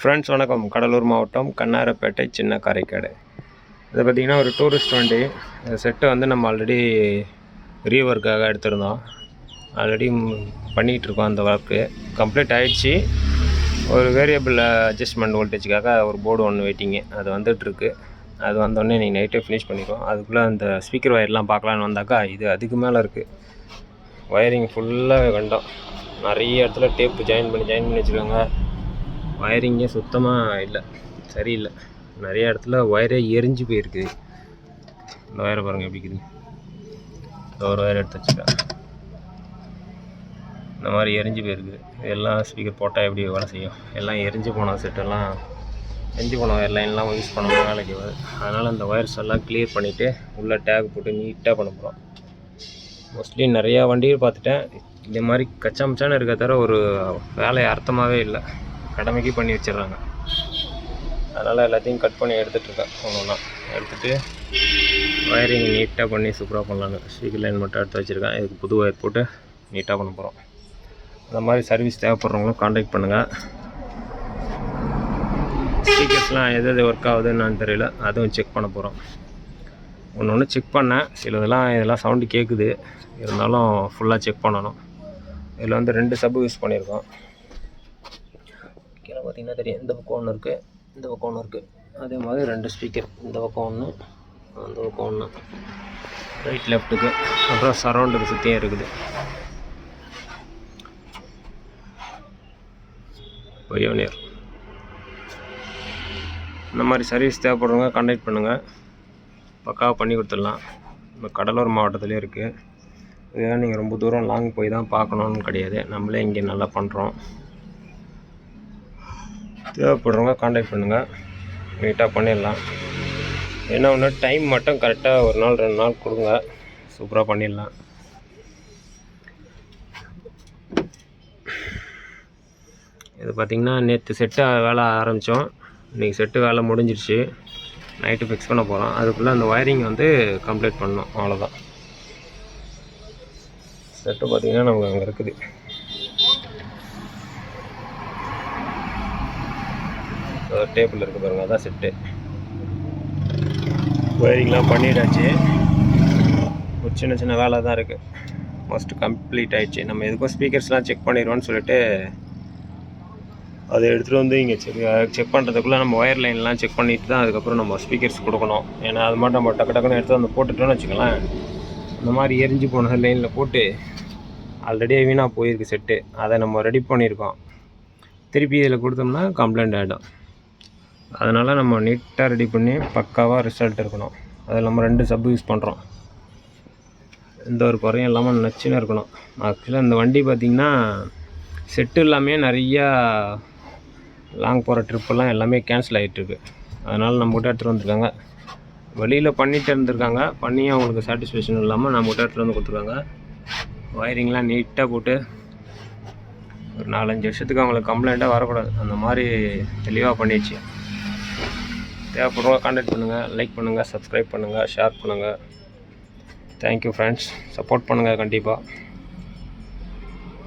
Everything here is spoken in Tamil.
ஃப்ரெண்ட்ஸ் வணக்கம். கடலூர் மாவட்டம் கண்ணாரப்பேட்டை சின்ன காரைக்காடு. இதை பார்த்திங்கன்னா ஒரு டூரிஸ்ட் வண்டி. செட்டை வந்து நம்ம ஆல்ரெடி ரீஒர்க்காக எடுத்திருந்தோம். ஆல்ரெடி பண்ணிகிட்ருக்கோம். அந்த ஒர்க்கு கம்ப்ளீட் ஆகிடுச்சு. ஒரு வேரியபிள் அட்ஜஸ்ட்மெண்ட் வோல்டேஜுக்காக ஒரு போர்டு ஒன்று வெயிட்டிங்கு, அது வந்துட்டுருக்கு. அது வந்தோடனே நீங்கள் நைட்டே ஃபினிஷ் பண்ணிடுவோம். அதுக்குள்ளே அந்த ஸ்பீக்கர் ஒயர்லாம் பார்க்கலான்னு வந்தாக்கா இது அதுக்கு மேலே இருக்குது. ஒயரிங் ஃபுல்லாக கண்டோம். நிறைய இடத்துல டேப்பு ஜாயின் பண்ணி வச்சுருக்காங்க. ஒயரிங்கே சுத்தமாக இல்லை, சரியில்லை. நிறைய இடத்துல ஒயரே எரிஞ்சு போயிருக்குது. இந்த ஒயரை பாருங்கள் எப்படி இருக்குது. ஒரு ஒயர் எடுத்து வச்சுருக்கேன், இந்த மாதிரி எரிஞ்சு போயிருக்குது. இதெல்லாம் ஸ்பீக்கர் போட்டால் எப்படி வேலை செய்யும்? எல்லாம் எரிஞ்சு போன செட்டெல்லாம் எரிஞ்சு போன ஒயர் லைன்லாம் யூஸ் பண்ணாமல் வேலைக்கு வருது. அதனால் அந்த ஒயர்ஸ் எல்லாம் கிளியர் பண்ணிவிட்டு உள்ளே டேக் போட்டு நீட்டாக பண்ண போகிறோம். மோஸ்ட்லி நிறையா வண்டியை பார்த்துட்டேன். இந்த மாதிரி கச்சாமச்சான்னு இருக்க தவிர ஒரு வேலையை அர்த்தமாகவே இல்லை. கடமைக்கு பண்ணி வச்சிடுறாங்க. அதனால் எல்லாத்தையும் கட் பண்ணி எடுத்துகிட்ருக்கேன். ஒன்று எடுத்துகிட்டு ஒயரிங் நீட்டாக பண்ணி சூப்பராக பண்ணலான்னு ஸ்பீக்கர் லைன் மட்டும் எடுத்து வச்சுருக்கேன். இதுக்கு புது ஒயர் போட்டு நீட்டாக பண்ண போகிறோம். அந்த மாதிரி சர்வீஸ் தேவைப்படுறவங்களும் காண்டாக்ட் பண்ணுங்கள். ஸ்பீக்கர்ஸ்லாம் எது ஒர்க் ஆகுதுன்னு தெரியல, அதுவும் செக் பண்ண போகிறோம். ஒன்று செக் பண்ணேன். இதெல்லாம் சவுண்டு கேட்குது, இருந்தாலும் ஃபுல்லாக செக் பண்ணணும். இதில் வந்து 2 சப்பு யூஸ் பண்ணியிருக்கோம். கீழே பார்த்திங்கன்னா தெரியும், இந்த பக்கம் ஒன்று இருக்குது, இந்த பக்கம் ஒன்று இருக்குது. அதே மாதிரி 2 ஸ்பீக்கர், இந்த பக்கம் ஒன்று, அந்த பக்கம் ஒன்று, ரைட் லெஃப்ட்டுக்கு. அப்புறம் சரௌண்டுக்கு சுற்றியும் இருக்குது. பயோனியர். இந்த மாதிரி சர்வீஸ் தேவைப்படுறவங்க கான்டாக்ட் பண்ணுங்கள். பக்காவாக பண்ணி கொடுத்துடலாம். நம்ம கடலூர் மாவட்டத்துலேயே இருக்குது. இதெல்லாம் நீங்கள் ரொம்ப தூரம் லாங் போய் தான் பார்க்கணுன்னு கிடையாது, நம்மளே இங்கே நல்லா பண்ணுறோம். தேவைப்படுறவங்க கான்டாக்ட் பண்ணுங்கள், நீட்டாக பண்ணிடலாம். என்ன ஒன்று, டைம் மட்டும் கரெக்டாக 1 நாள் 2 நாள் கொடுங்க, சூப்பராக பண்ணிடலாம். இது பார்த்திங்கன்னா நேற்று செட்டு வேலை ஆரம்பித்தோம். இன்றைக்கி செட்டு வேலை முடிஞ்சிருச்சு. நைட்டு ஃபிக்ஸ் பண்ண போகிறோம். அதுக்குள்ளே அந்த ஒயரிங் வந்து கம்ப்ளீட் பண்ணணும், அவ்வளோதான். செட்டு பார்த்திங்கன்னா நமக்கு அங்கே இருக்குது. டேபிள் இருக்குது பாருங்கள், அதான் செட்டு. ஒயரிங்லாம் பண்ணிட்டாச்சு. ஒரு சின்ன வேலை தான் இருக்குது. மோஸ்ட் கம்ப்ளீட் ஆகிடுச்சு. நம்ம எதுக்கும் ஸ்பீக்கர்ஸ்லாம் செக் பண்ணிடுவோன்னு சொல்லிட்டு அதை எடுத்துகிட்டு வந்து இங்கே செக் பண்ணுறதுக்குள்ளே நம்ம ஒயர் லைன்லாம் செக் பண்ணிவிட்டு தான் அதுக்கப்புறம் நம்ம ஸ்பீக்கர்ஸ் கொடுக்கணும். ஏன்னா அது மட்டும் நம்ம டக்குன்னு எடுத்து வந்து போட்டுட்டோன்னு வச்சுக்கலாம். இந்த மாதிரி எரிஞ்சு போன லைனில் போட்டு ஆல்ரெடி வீணாக போயிருக்கு செட்டு. அதை நம்ம ரெடி பண்ணியிருக்கோம். திருப்பி இதில் கொடுத்தோம்னா கம்ப்ளைண்ட் ஆகிடும். அதனால் நம்ம நீட்டாக ரெடி பண்ணி பக்காவாக ரிசல்ட் இருக்கணும். அதில் நம்ம 2 சப்பு யூஸ் பண்ணுறோம். எந்த ஒரு குறையும் இல்லாமல் நச்சுன்னு இருக்கணும். ஆக்சுவலாக இந்த வண்டி பார்த்திங்கன்னா செட்டு எல்லாமே நிறையா லாங் போகிற ட்ரிப்பெல்லாம் எல்லாமே கேன்சல் ஆகிட்டுருக்கு. அதனால் நம்மகிட்ட எடுத்துகிட்டு வந்திருக்காங்க. வெளியில் பண்ணிகிட்டு இருந்திருக்காங்க, பண்ணி அவங்களுக்கு சாட்டிஸ்ஃபேக்ஷன் இல்லாமல் நம்மகிட்ட எடுத்துகிட்டு வந்து கொடுத்துருக்காங்க. ஒயரிங்லாம் நீட்டாக போட்டு ஒரு 4-5 வருஷத்துக்கு அவங்களுக்கு கம்ப்ளைண்ட்டாக வரக்கூடாது, அந்த மாதிரி தெளிவாக பண்ணிடுச்சு. தேவைப்படுறவங்க கான்டாக்ட் பண்ணுங்கள், லைக் பண்ணுங்கள், சப்ஸ்கிரைப் பண்ணுங்கள், ஷேர் பண்ணுங்கள். Thank you friends. சப்போர்ட் பண்ணுங்கள் கண்டிப்பாக.